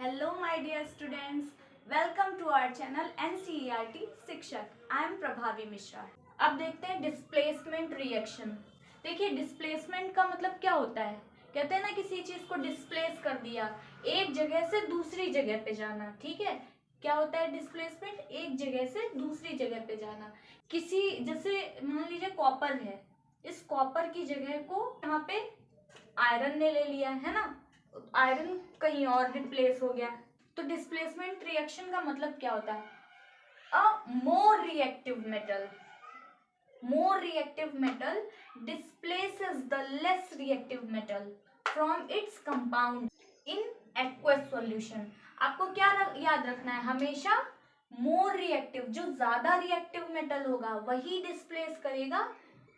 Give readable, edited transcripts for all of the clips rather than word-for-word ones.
Hello my dear students, welcome to our channel NCERT शिक्षक। I am प्रभावी मिश्रा। अब देखते हैं डिस्प्लेसमेंट रिएक्शन। देखिए डिस्प्लेसमेंट का मतलब क्या होता है, कहते हैं ना किसी चीज को डिस्प्लेस कर दिया, एक जगह से दूसरी जगह पे जाना। ठीक है, क्या होता है डिस्प्लेसमेंट? एक जगह से दूसरी जगह पे जाना। किसी जैसे मान लीजिए कॉपर है, इस कॉपर की जगह को यहाँ पे आयरन ने ले लिया है ना, आयरन कहीं और रिप्लेस हो गया। तो डिस्प्लेसमेंट रिएक्शन का मतलब क्या होता है? अ more reactive metal displaces the less reactive metal from its compound in aqueous solution। आपको क्या याद रखना है, हमेशा मोर रिएक्टिव, जो ज्यादा रिएक्टिव मेटल होगा वही डिस्प्लेस करेगा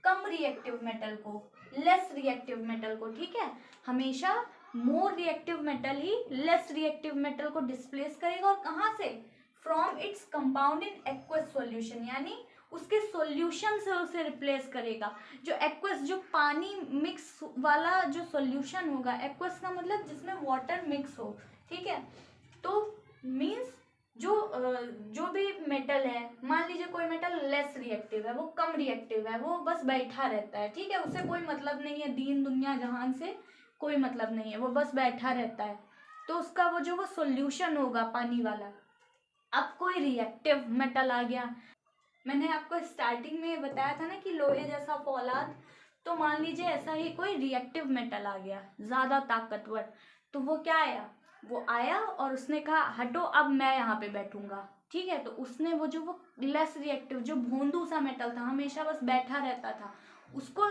कम रिएक्टिव मेटल को, लेस रिएक्टिव मेटल को। ठीक है, हमेशा मोर रिएक्टिव मेटल ही लेस रिएक्टिव मेटल को डिस्प्लेस करेगा। और कहाँ से? From its compound in aqueous solution, यानी उसके सॉल्यूशन से उसे रिप्लेस करेगा। जो एक्वस, जो पानी मिक्स वाला जो सॉल्यूशन होगा, एक्वस का मतलब जिसमें वाटर मिक्स हो। ठीक है, तो मीन्स जो भी मेटल है, मान लीजिए कोई मेटल लेस रिएक्टिव है, वो कम रिएक्टिव है, वो बस बैठा रहता है। ठीक है, उसे कोई मतलब नहीं है दीन दुनिया जहान से, कोई मतलब नहीं है, वो बस बैठा रहता है। तो उसका वो सॉल्यूशन होगा पानी वाला। अब कोई रिएक्टिव मेटल आ गया, मैंने आपको स्टार्टिंग में बताया था ना कि लोहे जैसा फौलाद, तो मान लीजिए ऐसा ही कोई रिएक्टिव मेटल आ गया ज्यादा ताकतवर। तो वो क्या आया, वो आया और उसने कहा हटो अब मैं यहाँ पे बैठूंगा। ठीक है, तो उसने वो लेस रिएक्टिव, जो भोंदू सा मेटल था, हमेशा बस बैठा रहता था, उसको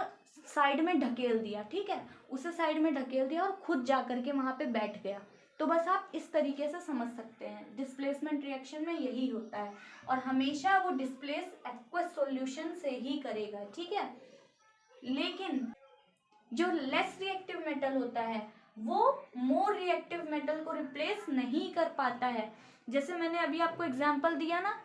साइड में ढकेल दिया। ठीक है, उसे साइड में ढकेल दिया और खुद जा करके वहां पे बैठ गया। तो बस आप इस तरीके से समझ सकते हैं डिस्प्लेसमेंट रिएक्शन में यही होता है, और हमेशा वो डिस्प्लेस एक्वस सॉल्यूशन से ही करेगा। ठीक है, लेकिन जो लेस रिएक्टिव मेटल होता है वो मोर रिएक्टिव मेटल को रिप्लेस नहीं कर पाता है। जैसे मैंने अभी आपको एग्जांपल दिया ना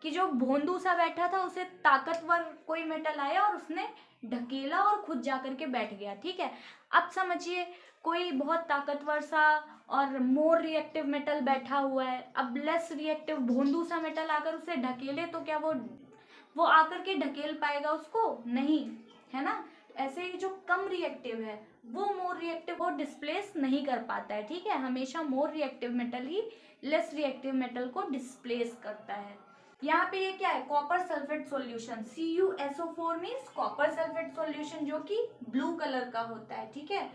कि जो भोंदू सा बैठा था, उसे ताकतवर कोई मेटल आया और उसने ढकेला और खुद जाकर के बैठ गया। ठीक है, अब समझिए कोई बहुत ताकतवर सा और मोर रिएक्टिव मेटल बैठा हुआ है, अब लेस रिएक्टिव भोंदू सा मेटल आकर उसे ढकेले तो क्या वो आकर के ढकेल पाएगा उसको? नहीं, है ना। ऐसे ही जो कम रिएक्टिव है वो मोर रिएक्टिव को डिस्प्लेस नहीं कर पाता है। ठीक है, हमेशा मोर रिएक्टिव मेटल ही लेस रिएक्टिव मेटल को डिस्प्लेस करता है। यहाँ पे ये क्या है, copper sulphate solution, CuSO4 means copper sulphate solution, जो कि ब्लू कलर का होता है। ठीक है,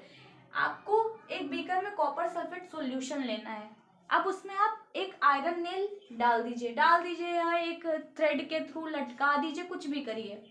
आपको एक बीकर में कॉपर सल्फेट सॉल्यूशन लेना है। अब उसमें आप एक आयरन नेल डाल दीजिए या एक थ्रेड के थ्रू लटका दीजिए, कुछ भी करिए।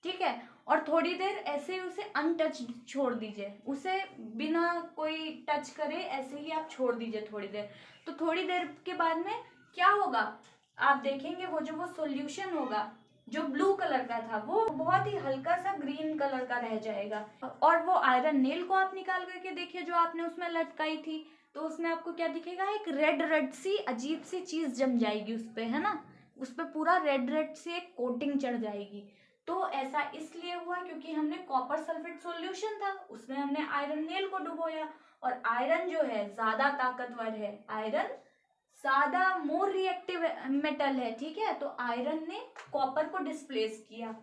ठीक है, और थोड़ी देर ऐसे ही उसे अनटच छोड़ दीजिए, उसे बिना कोई टच करे ऐसे ही आप छोड़ दीजिए थोड़ी देर। तो थोड़ी देर के बाद में क्या होगा, आप देखेंगे वो सॉल्यूशन होगा जो ब्लू कलर का था वो बहुत ही हल्का सा ग्रीन कलर का रह जाएगा। और वो आयरन नेल को आप निकाल करके देखिए जो आपने उसमें लटकाई थी, तो उसमें आपको क्या दिखेगा, एक रेड रेड सी अजीब सी चीज जम जाएगी उस पे, है ना, उस पे पूरा रेड रेड सी एक कोटिंग चढ़ जाएगी। तो ऐसा इसलिए हुआ क्योंकि हमने कॉपर सल्फेट सॉल्यूशन था, उसमें हमने आयरन नेल को डुबोया, और आयरन जो है ज्यादा ताकतवर है, आयरन ज्यादा मोर रिएक्टिव मेटल है। ठीक है, तो आयरन ने कॉपर को डिस्प्लेस किया,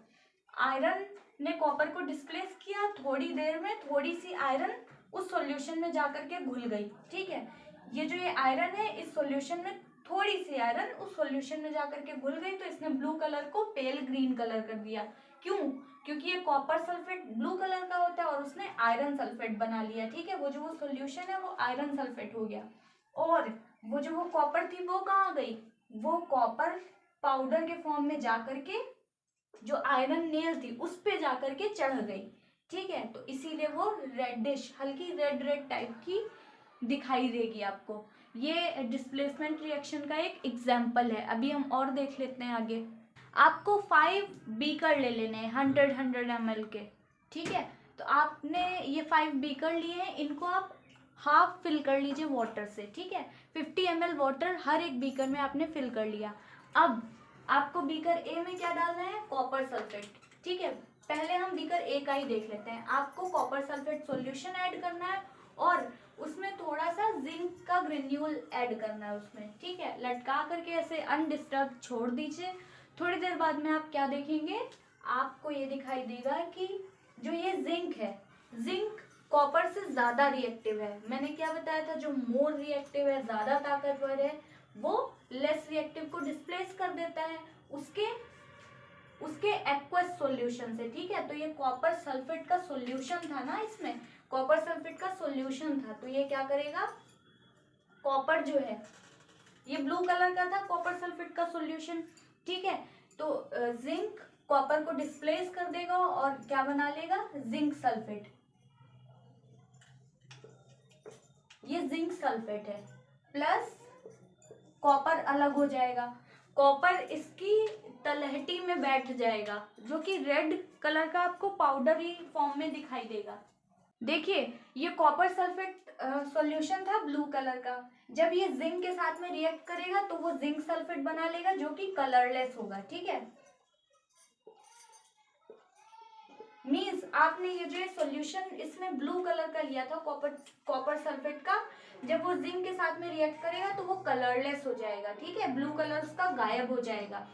आयरन ने कॉपर को डिस्प्लेस किया, थोड़ी देर में थोड़ी सी आयरन उस सॉल्यूशन में जाकर के घुल गई। ठीक है, ये आयरन है, इस सॉल्यूशन में थोड़ी सी आयरन उस सॉल्यूशन में जाकर के घुल गई, तो इसने ब्लू कलर को पेल ग्रीन कलर कर दिया। क्यों? क्योंकि ये कॉपर सल्फेट ब्लू कलर का होता है और उसने आयरन सल्फेट बना लिया। ठीक है, वो सॉल्यूशन है वो आयरन सल्फेट हो गया, और वो कॉपर थी वो कहाँ गई, वो कॉपर पाउडर के फॉर्म में जाकर के जो आयरन नेल थी उस पे जाकर के चढ़ गई। ठीक है, तो इसीलिए वो रेडिश, हल्की रेड रेड टाइप की दिखाई देगी आपको। ये डिस्प्लेसमेंट रिएक्शन का एक एग्जाम्पल है। अभी हम और देख लेते हैं आगे। आपको 5 बीकर ले लेने हैं 100 ml के। ठीक है, तो आपने ये 5 बीकर लिए हैं, इनको आप हाफ फिल कर लीजिए वाटर से। ठीक है, 50 ml वाटर हर एक बीकर में आपने फिल कर लिया। अब आपको बीकर ए में क्या डालना है, कॉपर सल्फेट। ठीक है, पहले हम बीकर ए का ही देख लेते हैं। आपको कॉपर सल्फेट सॉल्यूशन ऐड करना है और उसमें थोड़ा सा जिंक का ग्रेन्यूल ऐड करना है उसमें, ठीक है। लटका करके ऐसे अनडिस्टर्ब छोड़ दीजिए। थोड़ी देर बाद में आप क्या देखेंगे, आपको ये दिखाई देगा कि जो ये जिंक है, जिंक कॉपर से ज्यादा रिएक्टिव है। मैंने क्या बताया था, जो मोर रिएक्टिव है, ज्यादा ताकतवर है, वो लेस रिएक्टिव को डिस्प्लेस कर देता है उसके एक्वस सॉल्यूशन से, ठीक है। तो ये कॉपर सल्फेट का सॉल्यूशन था ना, इसमें कॉपर सल्फेट का सॉल्यूशन था, तो ये क्या करेगा, कॉपर जो है, ये ब्लू कलर का था कॉपर सल्फेट का सॉल्यूशन, ठीक है। तो जिंक कॉपर को डिस्प्लेस कर देगा और क्या बना लेगा, जिंक सल्फेट। ये जिंक सल्फेट है, प्लस कॉपर अलग हो जाएगा, कॉपर इसकी तलहटी में बैठ जाएगा, जो कि रेड कलर का आपको पाउडरी फॉर्म में दिखाई देगा। देखिए ये कॉपर सल्फेट सॉल्यूशन था ब्लू कलर का, जब ये जिंक के साथ में रिएक्ट करेगा तो वो जिंक सल्फेट बना लेगा, जो कि कलरलेस होगा, ठीक है। मीन्स आपने ये जो सॉल्यूशन इसमें ब्लू कलर का लिया था कॉपर सल्फेट का, जब वो जिंक के साथ में रिएक्ट करेगा तो वो कलरलेस हो जाएगा, ठीक है, ब्लू कलर उसका गायब हो जाएगा।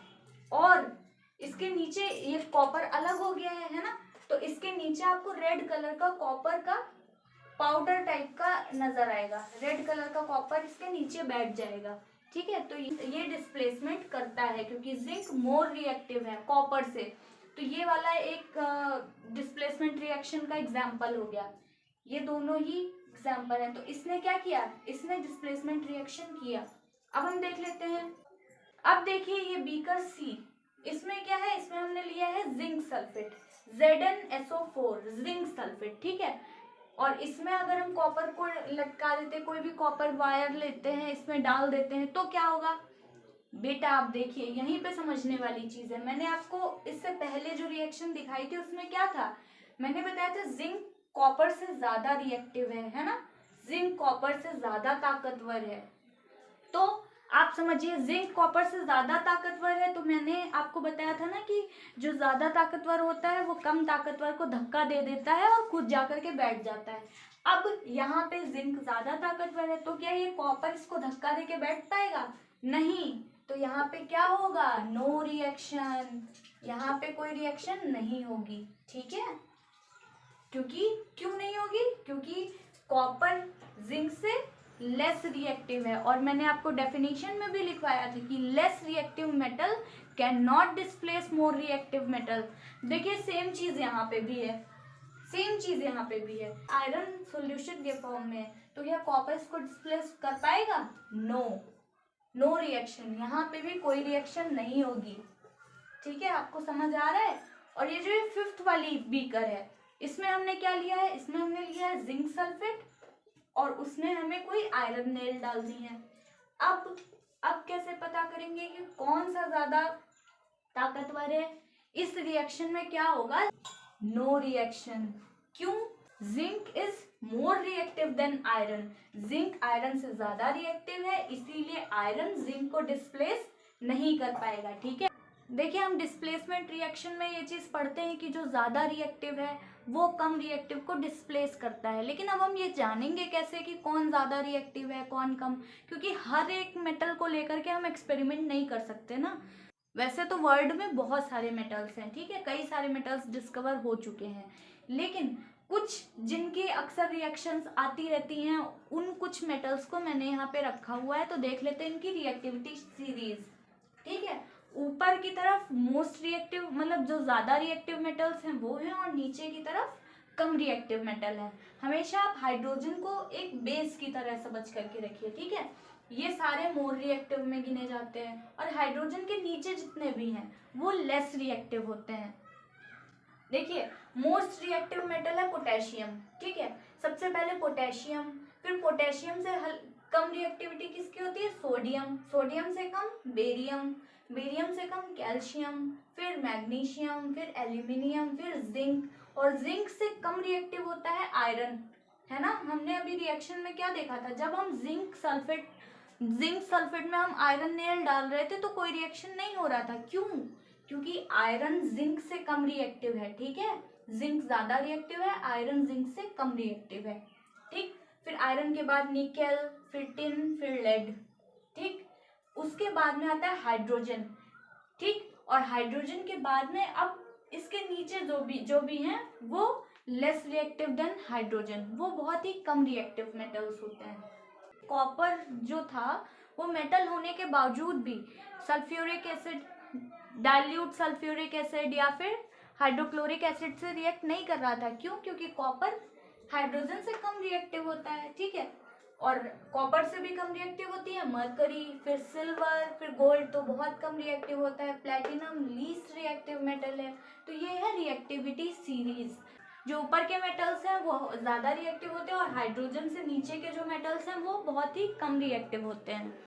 और इसके नीचे ये कॉपर अलग हो गया है ना, तो इसके नीचे आपको रेड कलर का कॉपर का पाउडर टाइप का नजर आएगा, रेड कलर का कॉपर इसके नीचे बैठ जाएगा, ठीक है। तो ये डिस्प्लेसमेंट करता है क्योंकि जिंक मोर रिएक्टिव है कॉपर से, तो ये वाला एक डिस्प्लेसमेंट रिएक्शन का एग्जाम्पल हो गया। ये दोनों ही एग्जाम्पल है। तो इसने क्या किया, इसने डिस्प्लेसमेंट रिएक्शन किया। अब हम देख लेते हैं। अब देखिए ये बीकर सी, इसमें क्या है, इसमें हमने लिया है zinc sulphate, ZnSO4 zinc sulphate, ठीक है। और इसमें अगर हम कॉपर को लटका देते, कोई भी कॉपर वायर लेते हैं, इसमें डाल देते हैं, तो क्या होगा बेटा, आप देखिए यहीं पे समझने वाली चीज है। मैंने आपको इससे पहले जो रिएक्शन दिखाई थी उसमें क्या था, मैंने बताया था जिंक कॉपर से ज्यादा रिएक्टिव है ना, जिंक कॉपर से ज्यादा ताकतवर है। तो आप समझिए जिंक कॉपर से ज्यादा ताकतवर है, तो मैंने आपको बताया था ना कि जो ज्यादा ताकतवर होता है वो कम ताकतवर को धक्का दे देता है और खुद जाकर के बैठ जाता है। अब यहाँ पे जिंक ज्यादा ताकतवर है, तो क्या ये कॉपर इसको धक्का दे के बैठ पाएगा, नहीं। तो यहाँ पे क्या होगा, नो रिएक्शन, यहाँ पे कोई रिएक्शन नहीं होगी, ठीक है। क्यों नहीं होगी, क्योंकि कॉपर जिंक से लेस रिएक्टिव है, और मैंने आपको डेफिनेशन में भी लिखवाया था कि less reactive metal can not displace more reactive metal. देखिए सेम चीज यहाँ पे भी है, सेम चीज यहाँ पे भी है, आयरन सॉल्यूशन के फॉर्म में, तो यह कॉपर इसको डिस्प्लेस कर पाएगा, नो रिएक्शन, यहाँ पे भी कोई रिएक्शन नहीं होगी, ठीक है। आपको समझ आ रहा है। और ये जो फिफ्थ वाली बीकर है, इसमें हमने क्या लिया है, इसमें हमने लिया है जिंक सल्फेट और उसमें हमें कोई आयरन नेल डालनी है। अब कैसे पता करेंगे कि कौन सा ज्यादा ताकतवर है, इस रिएक्शन में क्या होगा, नो रिएक्शन। क्यों, zinc is more reactive than iron, zinc iron से ज्यादा रिएक्टिव है, इसीलिए आयरन जिंक को डिस्प्लेस नहीं कर पाएगा, ठीक है। देखिए हम डिस्प्लेसमेंट रिएक्शन में ये चीज पढ़ते हैं कि जो ज्यादा रिएक्टिव है वो कम रिएक्टिव को डिस्प्लेस करता है, लेकिन अब हम ये जानेंगे कैसे कि कौन ज्यादा रिएक्टिव है कौन कम, क्योंकि हर एक मेटल को लेकर के हम एक्सपेरिमेंट नहीं कर सकते ना। वैसे तो वर्ल्ड में बहुत सारे मेटल्स हैं, ठीक है, कई सारे मेटल्स डिस्कवर हो चुके हैं, लेकिन कुछ जिनकी अक्सर रिएक्शंस आती रहती हैं, उन कुछ मेटल्स को मैंने यहाँ पे रखा हुआ है, तो देख लेते हैं इनकी रिएक्टिविटी सीरीज, ठीक है। ऊपर की तरफ मोस्ट रिएक्टिव, मतलब जो ज्यादा रिएक्टिव मेटल्स हैं वो हैं, और नीचे की तरफ कम रिएक्टिव मेटल है। हमेशा आप हाइड्रोजन को एक बेस की तरह समझ करके रखिए, ठीक है। ये सारे मोर रिएक्टिव में गिने जाते हैं, और हाइड्रोजन के नीचे जितने भी हैं वो लेस रिएक्टिव होते हैं। देखिए मोस्ट रिएक्टिव मेटल है पोटेशियम, ठीक है, सबसे पहले पोटेशियम, फिर पोटेशियम से कम रिएक्टिविटी किसकी होती है, सोडियम, सोडियम से कम बेरियम, बेरियम से कम कैल्शियम, फिर मैग्नीशियम, फिर एल्यूमिनियम, फिर जिंक, और जिंक से कम रिएक्टिव होता है आयरन, है ना। हमने अभी रिएक्शन में क्या देखा था, जब हम जिंक सल्फेट में हम आयरन नेल डाल रहे थे तो कोई रिएक्शन नहीं हो रहा था, क्यों, क्योंकि आयरन जिंक से कम रिएक्टिव है, ठीक है, जिंक ज्यादा रिएक्टिव है, आयरन जिंक से कम रिएक्टिव है, ठीक। फिर आयरन के बाद निकेल, फिर टिन, फिर लेड। ठीक, उसके बाद में आता है हाइड्रोजन। ठीक, और हाइड्रोजन के बाद में अब इसके नीचे जो भी हैं वो लेस रिएक्टिव देन हाइड्रोजन, वो बहुत ही कम रिएक्टिव मेटल्स होते हैं। कॉपर जो था वो मेटल होने के बावजूद भी sulphuric acid, dilute sulphuric acid या फिर हाइड्रोक्लोरिक एसिड से रिएक्ट नहीं कर रहा था। क्यों? क्योंकि कॉपर हाइड्रोजन से कम रिएक्टिव होता है। ठीक है, और कॉपर से भी कम रिएक्टिव होती है मरकरी, फिर सिल्वर, फिर गोल्ड तो बहुत कम रिएक्टिव होता है। प्लैटिनम लीस्ट रिएक्टिव मेटल है। तो ये है रिएक्टिविटी सीरीज। जो ऊपर के मेटल्स हैं वो ज़्यादा रिएक्टिव होते हैं और हाइड्रोजन से नीचे के जो मेटल्स हैं वो बहुत ही कम रिएक्टिव होते हैं।